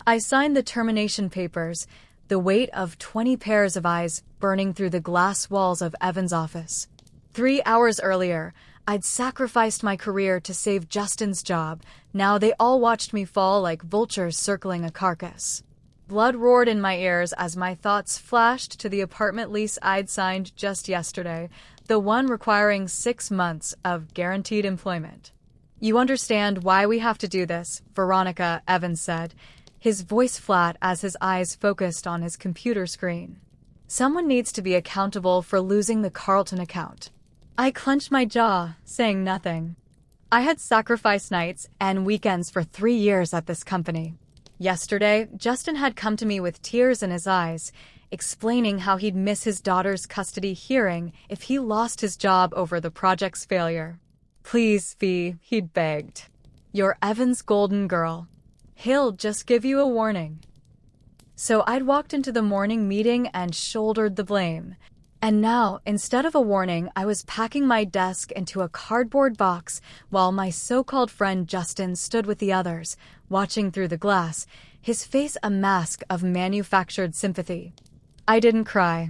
I signed the termination papers, the weight of 20 pairs of eyes burning through the glass walls of Evan's office. 3 hours earlier, I'd sacrificed my career to save Justin's job. Now they all watched me fall like vultures circling a carcass. Blood roared in my ears as my thoughts flashed to the apartment lease I'd signed just yesterday, the one requiring 6 months of guaranteed employment. "You understand why we have to do this, Veronica," Evans said, his voice flat as his eyes focused on his computer screen. "Someone needs to be accountable for losing the Carlton account." I clenched my jaw, saying nothing. I had sacrificed nights and weekends for 3 years at this company. Yesterday, Justin had come to me with tears in his eyes, explaining how he'd miss his daughter's custody hearing if he lost his job over the project's failure. "Please, Fee," he'd begged. "You're Evan's golden girl. He'll just give you a warning." So I'd walked into the morning meeting and shouldered the blame. And now, instead of a warning, I was packing my desk into a cardboard box while my so-called friend Justin stood with the others, watching through the glass, his face a mask of manufactured sympathy. I didn't cry.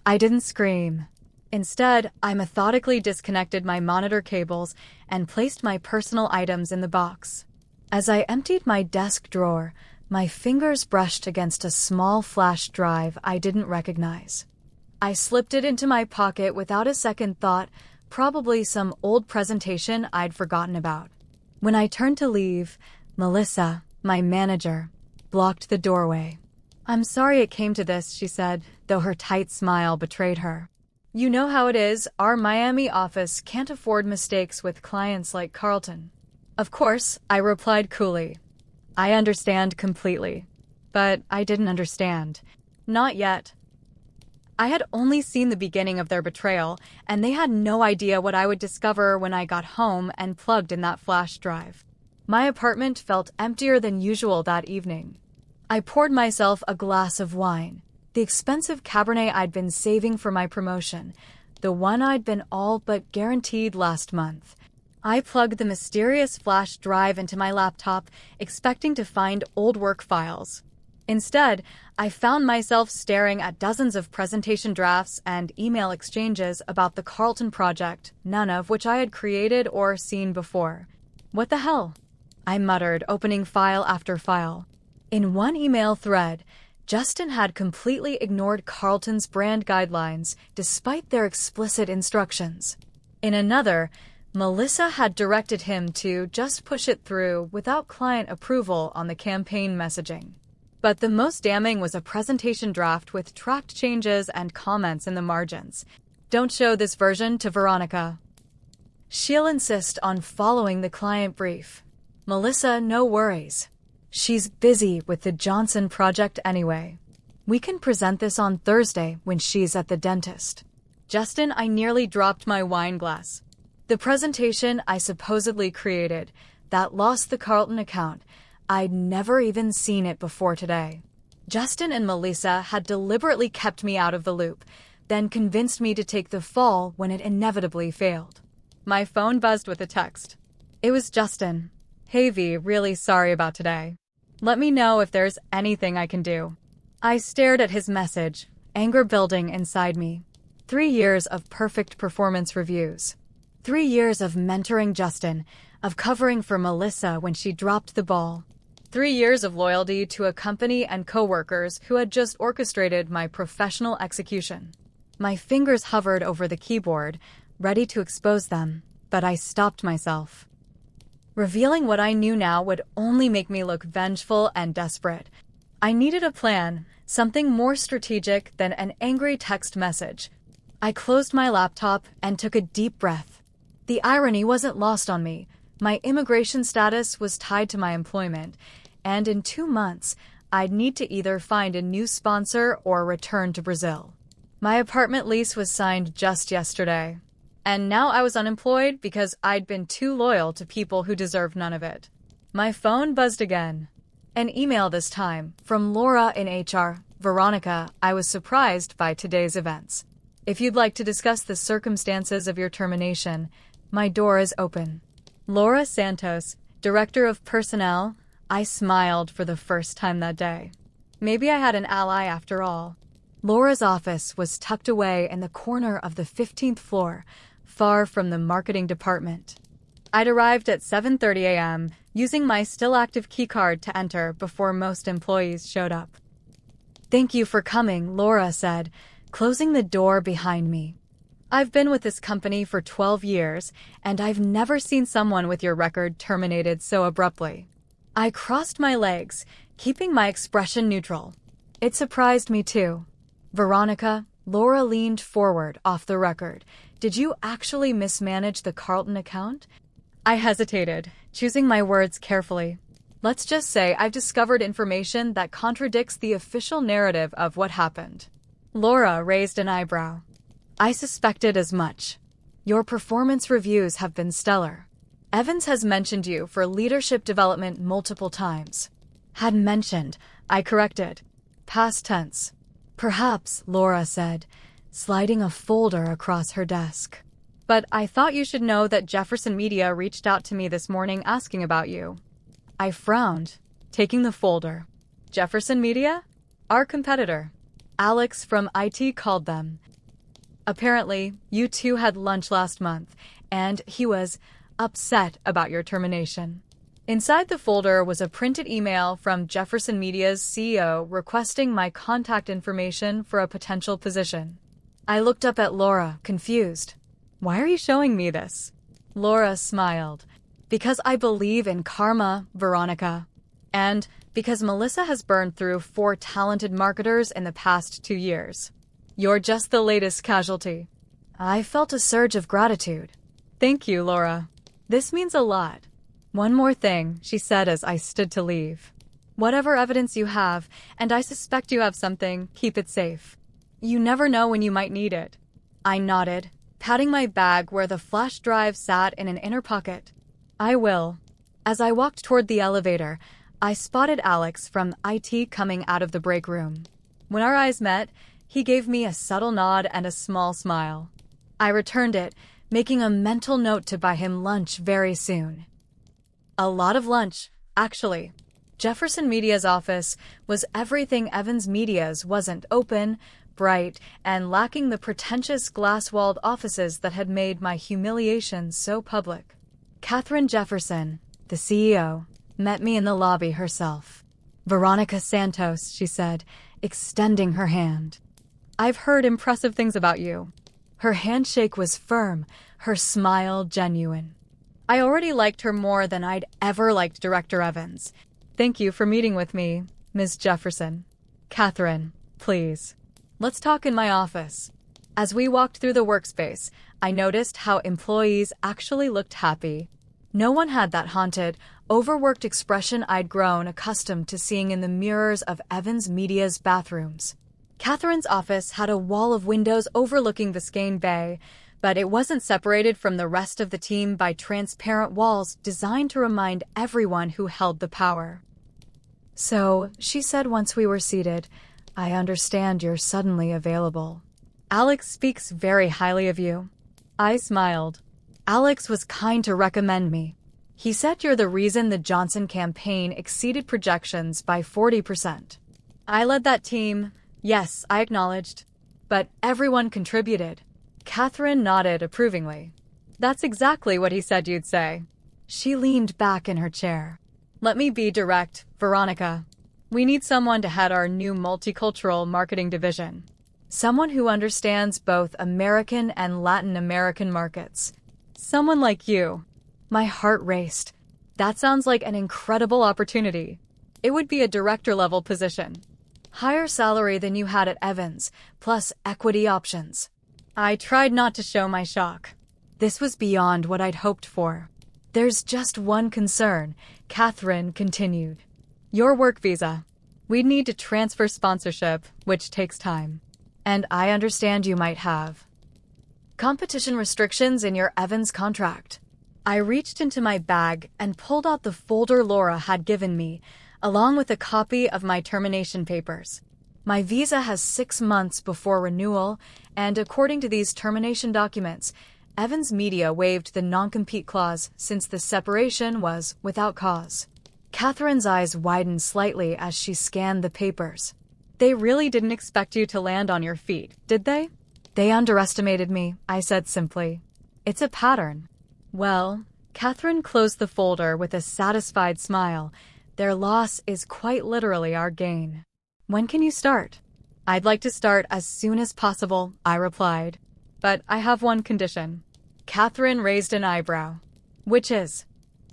I didn't scream. Instead, I methodically disconnected my monitor cables and placed my personal items in the box. As I emptied my desk drawer, my fingers brushed against a small flash drive I didn't recognize. I slipped it into my pocket without a second thought, probably some old presentation I'd forgotten about. When I turned to leave, Melissa, my manager, blocked the doorway. "I'm sorry it came to this," she said, though her tight smile betrayed her. "You know how it is, our Miami office can't afford mistakes with clients like Carlton." "Of course," I replied coolly. "I understand completely." But I didn't understand. Not yet. I had only seen the beginning of their betrayal, and they had no idea what I would discover when I got home and plugged in that flash drive. My apartment felt emptier than usual that evening. I poured myself a glass of wine, the expensive Cabernet I'd been saving for my promotion, the one I'd been all but guaranteed last month. I plugged the mysterious flash drive into my laptop, expecting to find old work files. Instead, I found myself staring at dozens of presentation drafts and email exchanges about the Carlton project, none of which I had created or seen before. "What the hell?" I muttered, opening file after file. In one email thread, Justin had completely ignored Carlton's brand guidelines, despite their explicit instructions. In another, Melissa had directed him to just push it through without client approval on the campaign messaging. But the most damning was a presentation draft with tracked changes and comments in the margins. "Don't show this version to Veronica. She'll insist on following the client brief. Melissa, no worries. She's busy with the Johnson project anyway. We can present this on Thursday when she's at the dentist." "Justin," I nearly dropped my wine glass. The presentation I supposedly created, that lost the Carlton account, I'd never even seen it before today. Justin and Melissa had deliberately kept me out of the loop, then convinced me to take the fall when it inevitably failed. My phone buzzed with a text. It was Justin. "Hey V, really sorry about today. Let me know if there's anything I can do." I stared at his message, anger building inside me. 3 years of perfect performance reviews. 3 years of mentoring Justin, of covering for Melissa when she dropped the ball. 3 years of loyalty to a company and coworkers who had just orchestrated my professional execution. My fingers hovered over the keyboard, ready to expose them, but I stopped myself. Revealing what I knew now would only make me look vengeful and desperate. I needed a plan, something more strategic than an angry text message. I closed my laptop and took a deep breath. The irony wasn't lost on me. My immigration status was tied to my employment, and in 2 months, I'd need to either find a new sponsor or return to Brazil. My apartment lease was signed just yesterday, and now I was unemployed because I'd been too loyal to people who deserved none of it. My phone buzzed again. An email this time, from Laura in HR. "Veronica, I was surprised by today's events. If you'd like to discuss the circumstances of your termination, my door is open." Laura Santos, Director of Personnel, I smiled for the first time that day. Maybe I had an ally after all. Laura's office was tucked away in the corner of the 15th floor, far from the marketing department. I'd arrived at 7:30 a.m., using my still-active keycard to enter before most employees showed up. "Thank you for coming," Laura said, closing the door behind me. "I've been with this company for 12 years, and I've never seen someone with your record terminated so abruptly." I crossed my legs, keeping my expression neutral. It surprised me too. "Veronica," Laura leaned forward off the record, "did you actually mismanage the Carlton account?" I hesitated, choosing my words carefully. "Let's just say I've discovered information that contradicts the official narrative of what happened." Laura raised an eyebrow. "I suspected as much. Your performance reviews have been stellar. Evans has mentioned you for leadership development multiple times." "Had mentioned," I corrected. Past tense. "Perhaps," Laura said, sliding a folder across her desk. "But I thought you should know that Jefferson Media reached out to me this morning asking about you." I frowned, taking the folder. "Jefferson Media? Our competitor. Alex from IT called them. Apparently, you two had lunch last month, and he was upset about your termination." Inside the folder was a printed email from Jefferson Media's CEO requesting my contact information for a potential position. I looked up at Laura, confused. "Why are you showing me this?" Laura smiled. "Because I believe in karma, Veronica. And because Melissa has burned through 4 talented marketers in the past 2 years. You're just the latest casualty." I felt a surge of gratitude. "Thank you, Laura. This means a lot." "One more thing," she said as I stood to leave. "Whatever evidence you have, and I suspect you have something, keep it safe. You never know when you might need it." I nodded, patting my bag where the flash drive sat in an inner pocket. "I will." As I walked toward the elevator, I spotted Alex from IT coming out of the break room. When our eyes met, he gave me a subtle nod and a small smile. I returned it, making a mental note to buy him lunch very soon. A lot of lunch, actually. Jefferson Media's office was everything Evans Media's wasn't: open, bright, and lacking the pretentious glass-walled offices that had made my humiliation so public. Catherine Jefferson, the CEO, met me in the lobby herself. "Veronica Santos," she said, extending her hand. "I've heard impressive things about you." Her handshake was firm, her smile genuine. I already liked her more than I'd ever liked Director Evans. "Thank you for meeting with me, Ms. Jefferson." "Catherine, please. Let's talk in my office." As we walked through the workspace, I noticed how employees actually looked happy. No one had that haunted, overworked expression I'd grown accustomed to seeing in the mirrors of Evans Media's bathrooms. Catherine's office had a wall of windows overlooking Biscayne Bay, but it wasn't separated from the rest of the team by transparent walls designed to remind everyone who held the power. "So," she said once we were seated, "I understand you're suddenly available. Alex speaks very highly of you." I smiled. "Alex was kind to recommend me. He said you're the reason the Johnson campaign exceeded projections by 40%. I led that team." "Yes," I acknowledged. "But everyone contributed." Catherine nodded approvingly. "That's exactly what he said you'd say." She leaned back in her chair. "Let me be direct, Veronica. We need someone to head our new multicultural marketing division. Someone who understands both American and Latin American markets. Someone like you." My heart raced. That sounds like an incredible opportunity. It would be a director-level position. Higher salary than you had at Evans, plus equity options. I tried not to show my shock. This was beyond what I'd hoped for. "There's just one concern," Catherine continued. "Your work visa. We'd need to transfer sponsorship, which takes time. And I understand you might have competition restrictions in your Evans contract." I reached into my bag and pulled out the folder Laura had given me, along with a copy of my termination papers. My visa has 6 months before renewal, and according to these termination documents, Evans Media waived the non-compete clause since the separation was without cause. Catherine's eyes widened slightly as she scanned the papers. They really didn't expect you to land on your feet, did they? They underestimated me, I said simply. It's a pattern. Well, Catherine closed the folder with a satisfied smile. Their loss is quite literally our gain. When can you start? I'd like to start as soon as possible, I replied. But I have one condition. Catherine raised an eyebrow. Which is?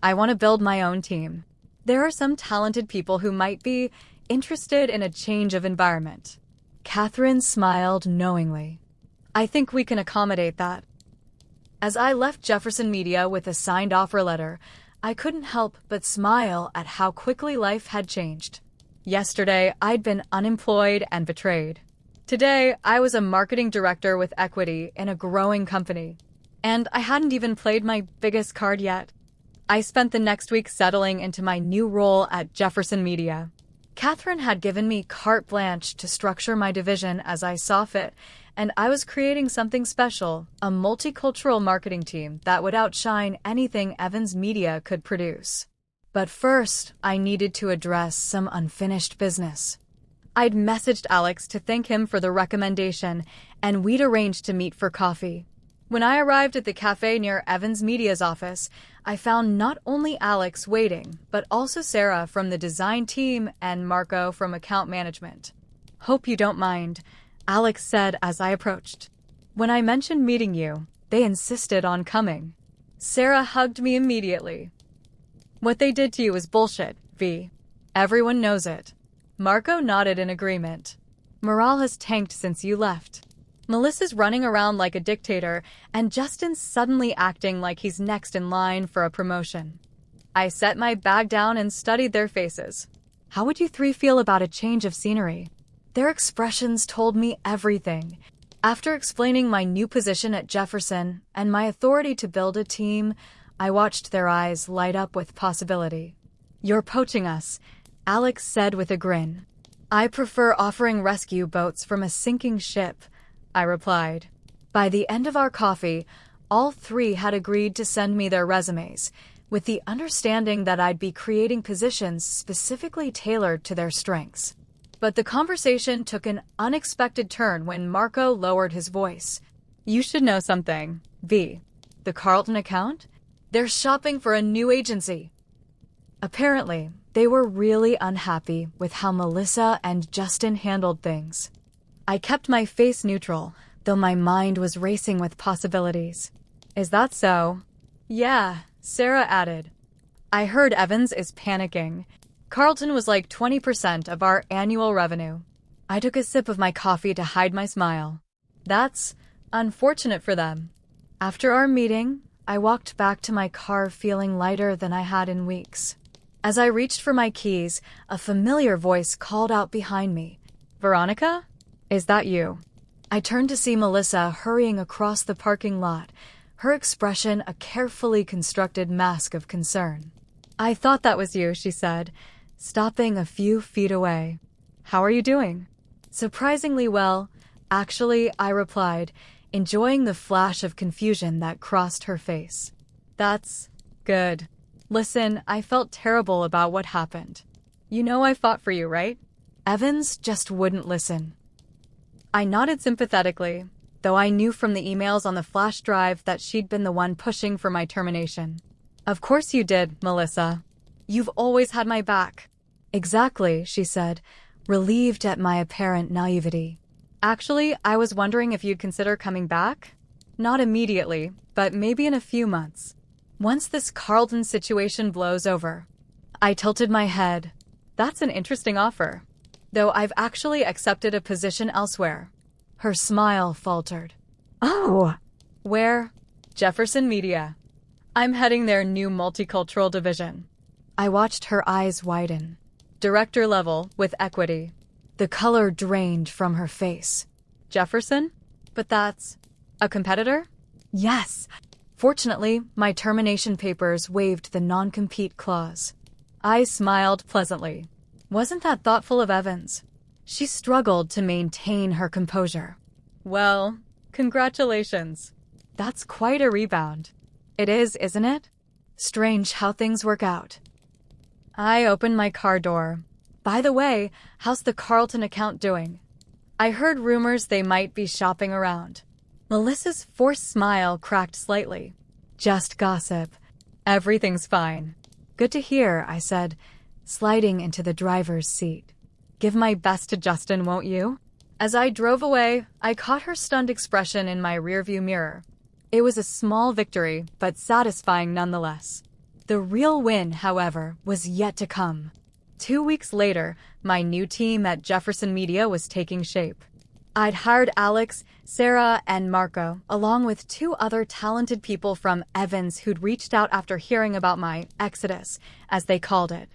I want to build my own team. There are some talented people who might be interested in a change of environment. Catherine smiled knowingly. I think we can accommodate that. As I left Jefferson Media with a signed offer letter, I couldn't help but smile at how quickly life had changed. Yesterday, I'd been unemployed and betrayed. Today, I was a marketing director with equity in a growing company. And I hadn't even played my biggest card yet. I spent the next week settling into my new role at Jefferson Media. Catherine had given me carte blanche to structure my division as I saw fit, and I was creating something special, a multicultural marketing team that would outshine anything Evans Media could produce. But first, I needed to address some unfinished business. I'd messaged Alex to thank him for the recommendation, and we'd arranged to meet for coffee. When I arrived at the cafe near Evans Media's office, I found not only Alex waiting, but also Sarah from the design team and Marco from account management. Hope you don't mind, Alex said as I approached. When I mentioned meeting you, they insisted on coming. Sarah hugged me immediately. What they did to you is bullshit, V. Everyone knows it. Marco nodded in agreement. Morale has tanked since you left. Melissa's running around like a dictator, and Justin's suddenly acting like he's next in line for a promotion. I set my bag down and studied their faces. How would you three feel about a change of scenery? Their expressions told me everything. After explaining my new position at Jefferson and my authority to build a team, I watched their eyes light up with possibility. You're poaching us, Alex said with a grin. I prefer offering rescue boats from a sinking ship, I replied. By the end of our coffee, all three had agreed to send me their resumes, with the understanding that I'd be creating positions specifically tailored to their strengths. But the conversation took an unexpected turn when Marco lowered his voice. You should know something, V. The Carlton account? They're shopping for a new agency. Apparently, they were really unhappy with how Melissa and Justin handled things. I kept my face neutral, though my mind was racing with possibilities. Is that so? Yeah, Sarah added. I heard Evans is panicking. Carlton was like 20% of our annual revenue. I took a sip of my coffee to hide my smile. That's unfortunate for them. After our meeting, I walked back to my car feeling lighter than I had in weeks. As I reached for my keys, a familiar voice called out behind me. Veronica? Is that you? I turned to see Melissa hurrying across the parking lot, her expression a carefully constructed mask of concern. I thought that was you, she said, stopping a few feet away. How are you doing? Surprisingly well, actually, I replied, enjoying the flash of confusion that crossed her face. That's good. Listen, I felt terrible about what happened. You know I fought for you, right? Evans just wouldn't listen. I nodded sympathetically, though I knew from the emails on the flash drive that she'd been the one pushing for my termination. Of course you did, Melissa. You've always had my back. Exactly, she said, relieved at my apparent naivety. Actually, I was wondering if you'd consider coming back? Not immediately, but maybe in a few months. Once this Carlton situation blows over. I tilted my head. That's an interesting offer. Though I've actually accepted a position elsewhere. Her smile faltered. Oh! Where? Jefferson Media. I'm heading their new multicultural division. I watched her eyes widen. Director level with equity. The color drained from her face. Jefferson? But that's a competitor? Yes. Fortunately, my termination papers waived the non-compete clause. I smiled pleasantly. Wasn't that thoughtful of Evans? She struggled to maintain her composure. Well, congratulations. That's quite a rebound. It is, isn't it? Strange how things work out. I opened my car door. By the way, how's the Carlton account doing? I heard rumors they might be shopping around. Melissa's forced smile cracked slightly. Just gossip. Everything's fine. Good to hear, I said, sliding into the driver's seat. Give my best to Justin, won't you? As I drove away, I caught her stunned expression in my rearview mirror. It was a small victory, but satisfying nonetheless. The real win, however, was yet to come. 2 weeks later, my new team at Jefferson Media was taking shape. I'd hired Alex, Sarah, and Marco, along with 2 other talented people from Evans who'd reached out after hearing about my exodus, as they called it.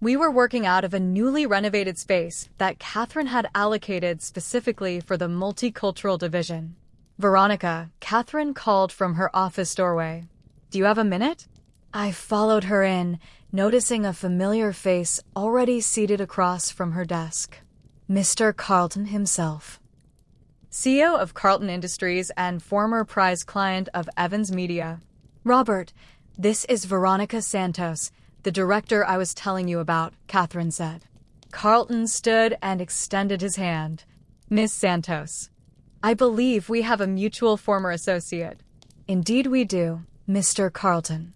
We were working out of a newly renovated space that Catherine had allocated specifically for the multicultural division. Veronica, Catherine called from her office doorway. Do you have a minute? I followed her in, noticing a familiar face already seated across from her desk. Mr. Carlton himself. CEO of Carlton Industries and former prize client of Evans Media. Robert, this is Veronica Santos, the director I was telling you about, Catherine said. Carlton stood and extended his hand. Miss Santos. I believe we have a mutual former associate. Indeed we do, Mr. Carlton.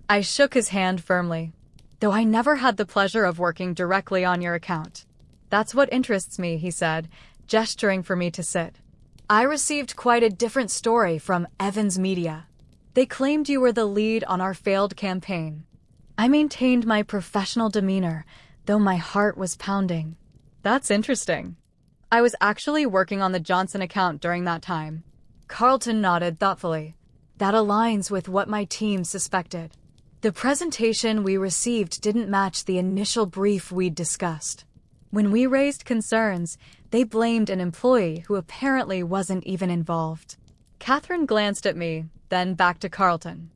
I shook his hand firmly, though I never had the pleasure of working directly on your account. That's what interests me, he said, gesturing for me to sit. I received quite a different story from Evans Media. They claimed you were the lead on our failed campaign. I maintained my professional demeanor, though my heart was pounding. That's interesting. I was actually working on the Johnson account during that time. Carlton nodded thoughtfully. That aligns with what my team suspected. The presentation we received didn't match the initial brief we'd discussed. When we raised concerns, they blamed an employee who apparently wasn't even involved. Catherine glanced at me, then back to Carlton.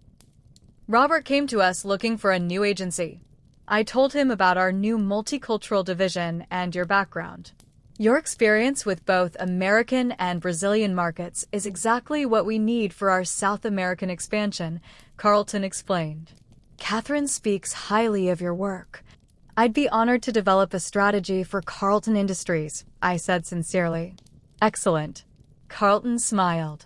Robert came to us looking for a new agency. I told him about our new multicultural division and your background. Your experience with both American and Brazilian markets is exactly what we need for our South American expansion, Carlton explained. Catherine speaks highly of your work. I'd be honored to develop a strategy for Carlton Industries, I said sincerely. Excellent. Carlton smiled.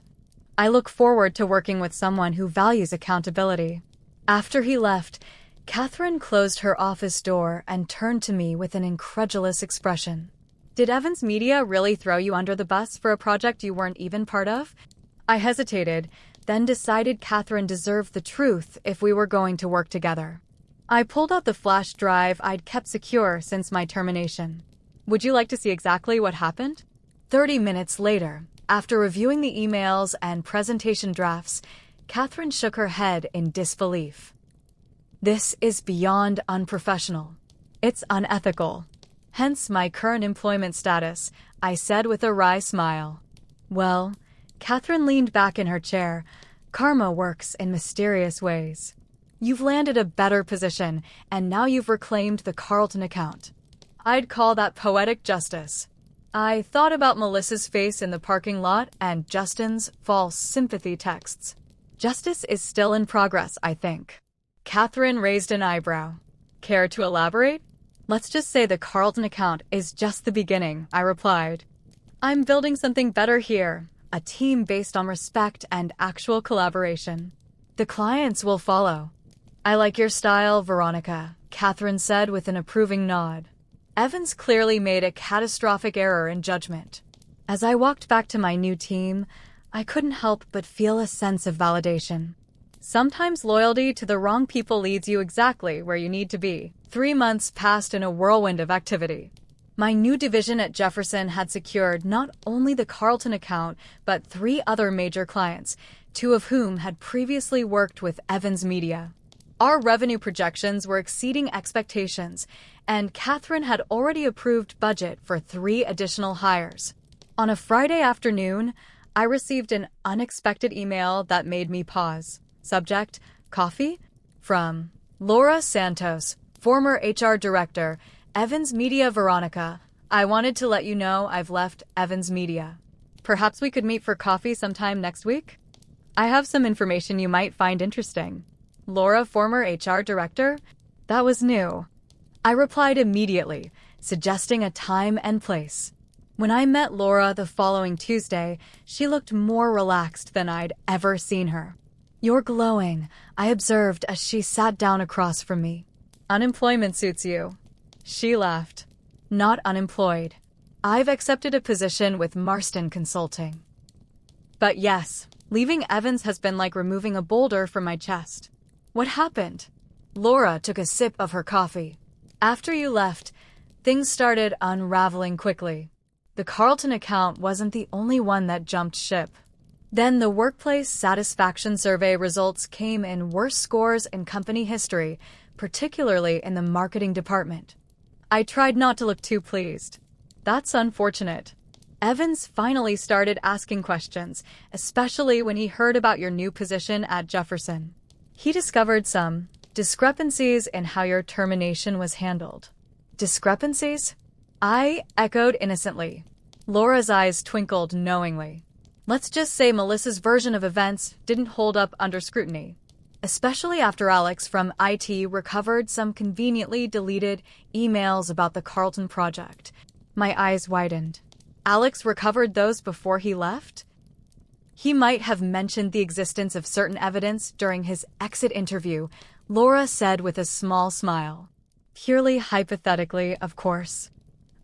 I look forward to working with someone who values accountability. After he left, Catherine closed her office door and turned to me with an incredulous expression. Did Evans Media really throw you under the bus for a project you weren't even part of? I hesitated, then decided Catherine deserved the truth if we were going to work together. I pulled out the flash drive I'd kept secure since my termination. Would you like to see exactly what happened? 30 minutes later, after reviewing the emails and presentation drafts, Catherine shook her head in disbelief. This is beyond unprofessional. It's unethical. Hence my current employment status, I said with a wry smile. Well, Catherine leaned back in her chair. Karma works in mysterious ways. You've landed a better position, and now you've reclaimed the Carlton account. I'd call that poetic justice. I thought about Melissa's face in the parking lot and Justin's false sympathy texts. Justice is still in progress, I think. Catherine raised an eyebrow. Care to elaborate? Let's just say the Carlton account is just the beginning, I replied. I'm building something better here, a team based on respect and actual collaboration. The clients will follow. I like your style, Veronica, Catherine said with an approving nod. Evans clearly made a catastrophic error in judgment. As I walked back to my new team, I couldn't help but feel a sense of validation. Sometimes loyalty to the wrong people leads you exactly where you need to be. 3 months passed in a whirlwind of activity. My new division at Jefferson had secured not only the Carlton account, but 3 other major clients, 2 of whom had previously worked with Evans Media. Our revenue projections were exceeding expectations, and Catherine had already approved budget for 3 additional hires. On a Friday afternoon, I received an unexpected email that made me pause. Subject, coffee? From Laura Santos, former HR director, Evans Media. Veronica, I wanted to let you know I've left Evans Media. Perhaps we could meet for coffee sometime next week? I have some information you might find interesting. Laura, former HR director? That was new. I replied immediately, suggesting a time and place. When I met Laura the following Tuesday, she looked more relaxed than I'd ever seen her. "You're glowing," I observed as she sat down across from me. "Unemployment suits you." She laughed. "Not unemployed. I've accepted a position with Marston Consulting." But yes, leaving Evans has been like removing a boulder from my chest. "What happened?" Laura took a sip of her coffee. "After you left, things started unraveling quickly. The Carlton account wasn't the only one that jumped ship. Then the workplace satisfaction survey results came in worst scores in company history, particularly in the marketing department." I tried not to look too pleased. "That's unfortunate." Evans finally started asking questions, especially when he heard about your new position at Jefferson. He discovered some discrepancies in how your termination was handled. "Discrepancies?" I echoed innocently. Laura's eyes twinkled knowingly. "Let's just say Melissa's version of events didn't hold up under scrutiny. Especially after Alex from IT recovered some conveniently deleted emails about the Carlton project." My eyes widened. "Alex recovered those before he left?" "He might have mentioned the existence of certain evidence during his exit interview," Laura said with a small smile. "Purely hypothetically, of course."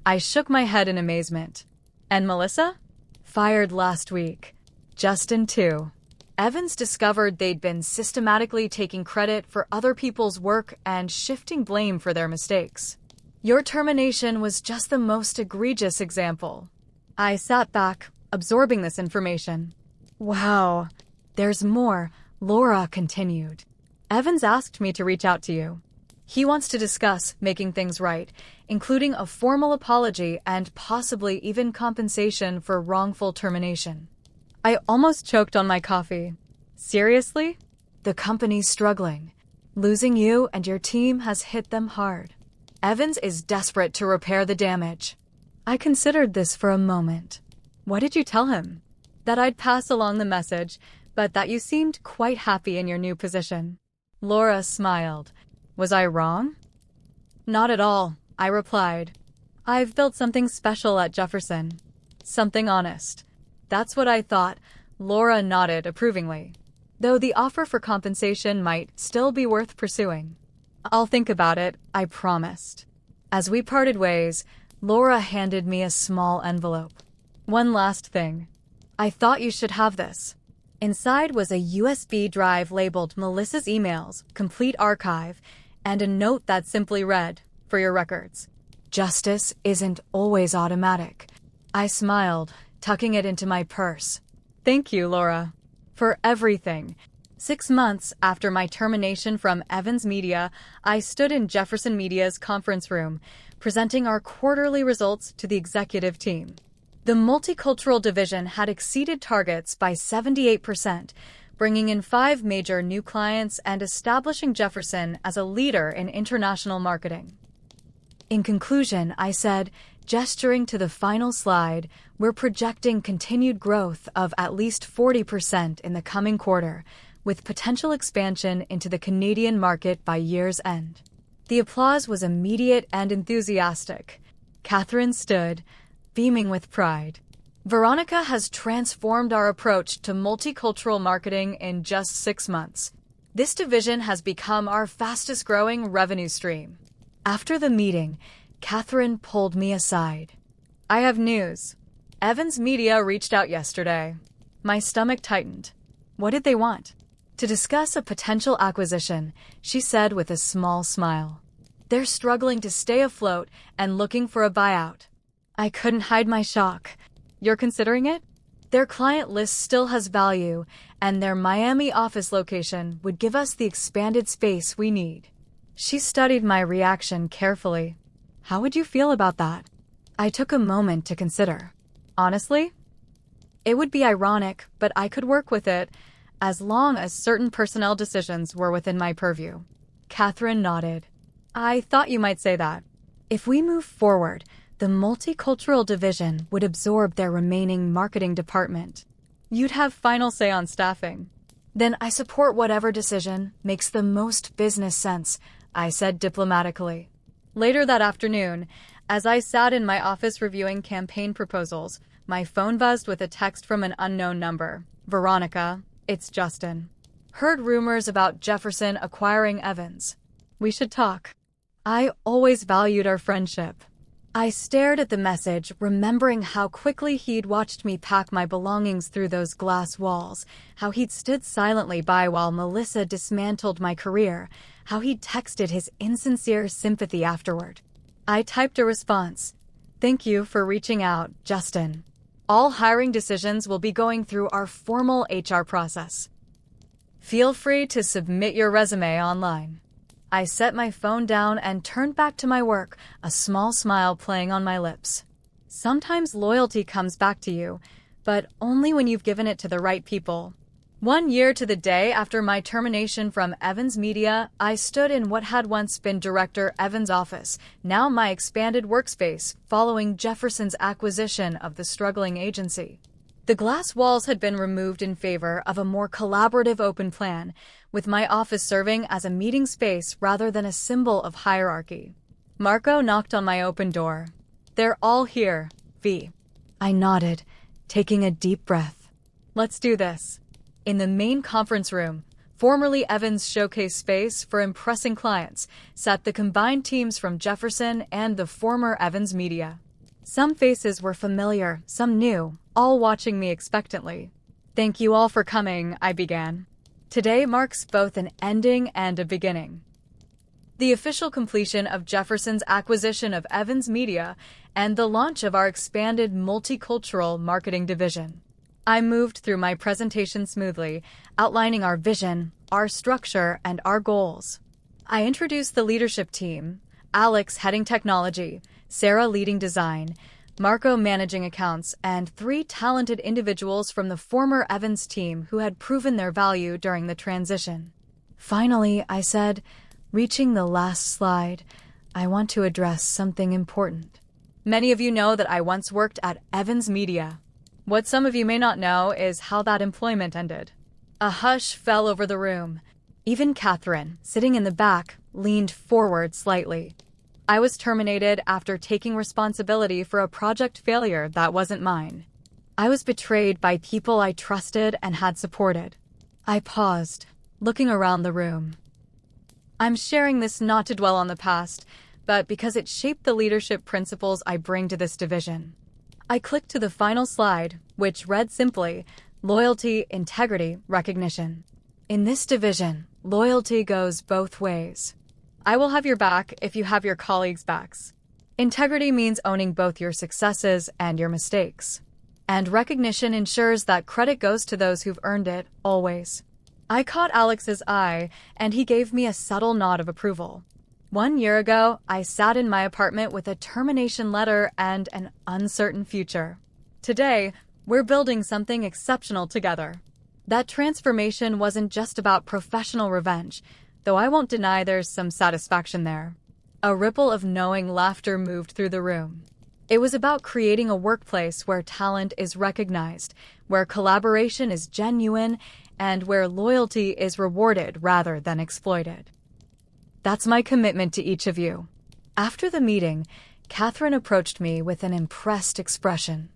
I shook my head in amazement. "And Melissa?" "Fired last week. Justin too." Evans discovered they'd been systematically taking credit for other people's work and shifting blame for their mistakes. "Your termination was just the most egregious example." I sat back, absorbing this information. "Wow, there's more," Laura continued. "Evans asked me to reach out to you. He wants to discuss making things right, including a formal apology and possibly even compensation for wrongful termination." I almost choked on my coffee. "Seriously?" "The company's struggling. Losing you and your team has hit them hard. Evans is desperate to repair the damage." I considered this for a moment. "What did you tell him?" "That I'd pass along the message, but that you seemed quite happy in your new position." Laura smiled. "Was I wrong?" "Not at all," I replied. "I've built something special at Jefferson. Something honest." "That's what I thought," Laura nodded approvingly. "Though the offer for compensation might still be worth pursuing." "I'll think about it," I promised. As we parted ways, Laura handed me a small envelope. "One last thing. I thought you should have this." Inside was a USB drive labeled Melissa's emails, complete archive, and a note that simply read, "For your records. Justice isn't always automatic." I smiled, tucking it into my purse. "Thank you, Laura, for everything." 6 months after my termination from Evans Media, I stood in Jefferson Media's conference room, presenting our quarterly results to the executive team. The multicultural division had exceeded targets by 78%, bringing in 5 major new clients and establishing Jefferson as a leader in international marketing. In conclusion, I said, gesturing to the final slide, "We're projecting continued growth of at least 40% in the coming quarter, with potential expansion into the Canadian market by year's end." The applause was immediate and enthusiastic. Catherine stood, beaming with pride. "Veronica has transformed our approach to multicultural marketing in just 6 months. This division has become our fastest-growing revenue stream." After the meeting, Catherine pulled me aside. "I have news. Evans Media reached out yesterday." My stomach tightened. What did they want? "To discuss a potential acquisition," she said with a small smile. "They're struggling to stay afloat and looking for a buyout." I couldn't hide my shock. "You're considering it?" "Their client list still has value, and their Miami office location would give us the expanded space we need." She studied my reaction carefully. "How would you feel about that?" I took a moment to consider. "Honestly, it would be ironic, but I could work with it, as long as certain personnel decisions were within my purview." Catherine nodded. "I thought you might say that." "If we move forward, the multicultural division would absorb their remaining marketing department. You'd have final say on staffing." "Then I support whatever decision makes the most business sense," I said diplomatically. Later that afternoon, as I sat in my office reviewing campaign proposals, my phone buzzed with a text from an unknown number. Veronica, it's Justin. Heard rumors about Jefferson acquiring Evans. We should talk. I always valued our friendship. I stared at the message, remembering how quickly he'd watched me pack my belongings through those glass walls, how he'd stood silently by while Melissa dismantled my career, how he'd texted his insincere sympathy afterward. I typed a response. Thank you for reaching out, Justin. All hiring decisions will be going through our formal HR process. Feel free to submit your resume online. I set my phone down and turned back to my work, a small smile playing on my lips. Sometimes loyalty comes back to you, but only when you've given it to the right people. 1 year to the day after my termination from Evans Media, I stood in what had once been Director Evans' office, now my expanded workspace, following Jefferson's acquisition of the struggling agency. The glass walls had been removed in favor of a more collaborative open plan, with my office serving as a meeting space rather than a symbol of hierarchy. Marco knocked on my open door. They're all here, V. I nodded, taking a deep breath. Let's do this. In the main conference room, formerly Evans' showcase space for impressing clients, sat the combined teams from Jefferson and the former Evans Media. Some faces were familiar, some new, all watching me expectantly. Thank you all for coming, I began. Today marks both an ending and a beginning. The official completion of Jefferson's acquisition of Evans Media and the launch of our expanded multicultural marketing division. I moved through my presentation smoothly, outlining our vision, our structure, and our goals. I introduced the leadership team, Alex heading technology, Sarah leading design, Marco managing accounts, and 3 talented individuals from the former Evans team who had proven their value during the transition. Finally, I said, reaching the last slide, I want to address something important. Many of you know that I once worked at Evans Media. What some of you may not know is how that employment ended. A hush fell over the room. Even Catherine, sitting in the back, leaned forward slightly. I was terminated after taking responsibility for a project failure that wasn't mine. I was betrayed by people I trusted and had supported. I paused, looking around the room. I'm sharing this not to dwell on the past, but because it shaped the leadership principles I bring to this division. I clicked to the final slide, which read simply, loyalty, integrity, recognition. In this division, loyalty goes both ways. I will have your back if you have your colleagues' backs. Integrity means owning both your successes and your mistakes. And recognition ensures that credit goes to those who've earned it, always. I caught Alex's eye, and he gave me a subtle nod of approval. 1 year ago, I sat in my apartment with a termination letter and an uncertain future. Today, we're building something exceptional together. That transformation wasn't just about professional revenge, though I won't deny there's some satisfaction there. A ripple of knowing laughter moved through the room. It was about creating a workplace where talent is recognized, where collaboration is genuine, and where loyalty is rewarded rather than exploited. That's my commitment to each of you. After the meeting, Catherine approached me with an impressed expression.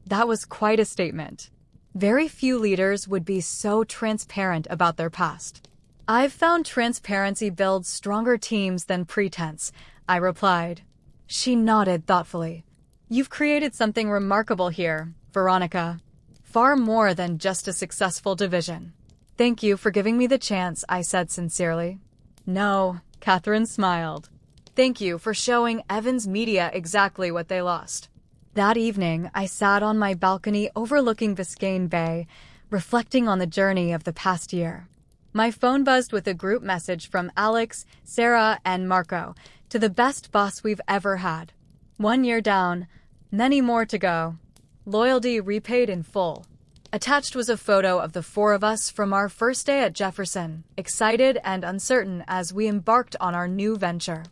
That was quite a statement. Very few leaders would be so transparent about their past. I've found transparency builds stronger teams than pretense, I replied. She nodded thoughtfully. You've created something remarkable here, Veronica. Far more than just a successful division. Thank you for giving me the chance, I said sincerely. No, Catherine smiled. Thank you for showing Evans Media exactly what they lost. That evening, I sat on my balcony overlooking Biscayne Bay, reflecting on the journey of the past year. My phone buzzed with a group message from Alex, Sarah, and Marco, to the best boss we've ever had. 1 year down, many more to go. Loyalty repaid in full. Attached was a photo of the 4 of us from our first day at Jefferson, excited and uncertain as we embarked on our new venture.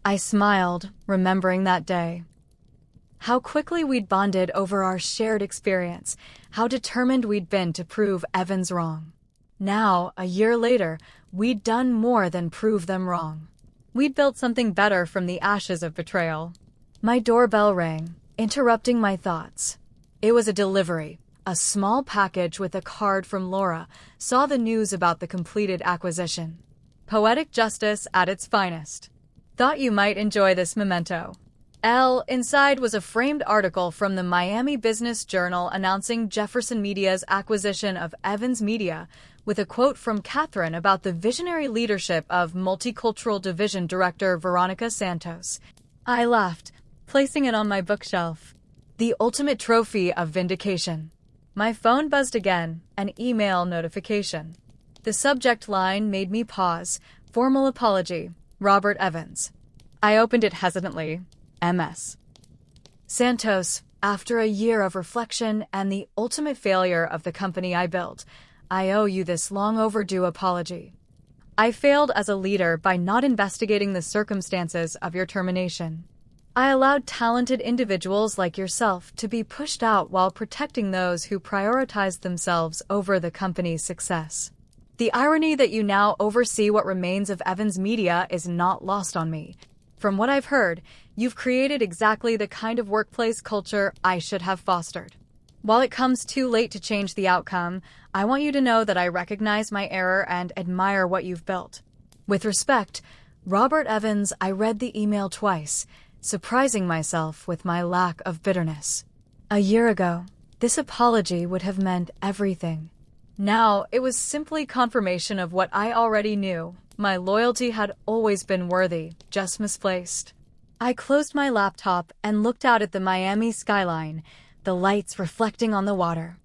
I smiled, remembering that day. How quickly we'd bonded over our shared experience, how determined we'd been to prove Evans wrong. Now, a year later, we'd done more than prove them wrong. We'd built something better from the ashes of betrayal. My doorbell rang, interrupting my thoughts. It was a delivery. A small package with a card from Laura saw the news about the completed acquisition. Poetic justice at its finest. Thought you might enjoy this memento. Inside was a framed article from the Miami Business Journal announcing Jefferson Media's acquisition of Evans Media, with a quote from Catherine about the visionary leadership of Multicultural Division Director Veronica Santos. I laughed, placing it on my bookshelf. The ultimate trophy of vindication. My phone buzzed again, an email notification. The subject line made me pause. Formal apology, Robert Evans. I opened it hesitantly. MS. Santos, after a year of reflection and the ultimate failure of the company I built, I owe you this long overdue apology. I failed as a leader by not investigating the circumstances of your termination. I allowed talented individuals like yourself to be pushed out while protecting those who prioritized themselves over the company's success. The irony that you now oversee what remains of Evans Media is not lost on me. From what I've heard, you've created exactly the kind of workplace culture I should have fostered. While it comes too late to change the outcome, I want you to know that I recognize my error and admire what you've built. With respect, Robert Evans. I read the email twice, surprising myself with my lack of bitterness. A year ago, this apology would have meant everything. Now, it was simply confirmation of what I already knew. My loyalty had always been worthy, just misplaced. I closed my laptop and looked out at the Miami skyline, the lights reflecting on the water.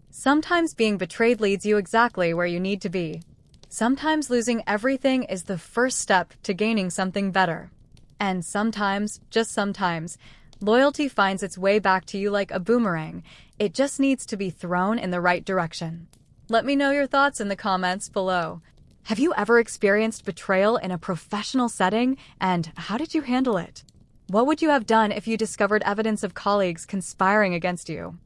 Sometimes being betrayed leads you exactly where you need to be. Sometimes losing everything is the first step to gaining something better. And sometimes, just sometimes, loyalty finds its way back to you like a boomerang. It just needs to be thrown in the right direction. Let me know your thoughts in the comments below. Have you ever experienced betrayal in a professional setting, and how did you handle it? What would you have done if you discovered evidence of colleagues conspiring against you?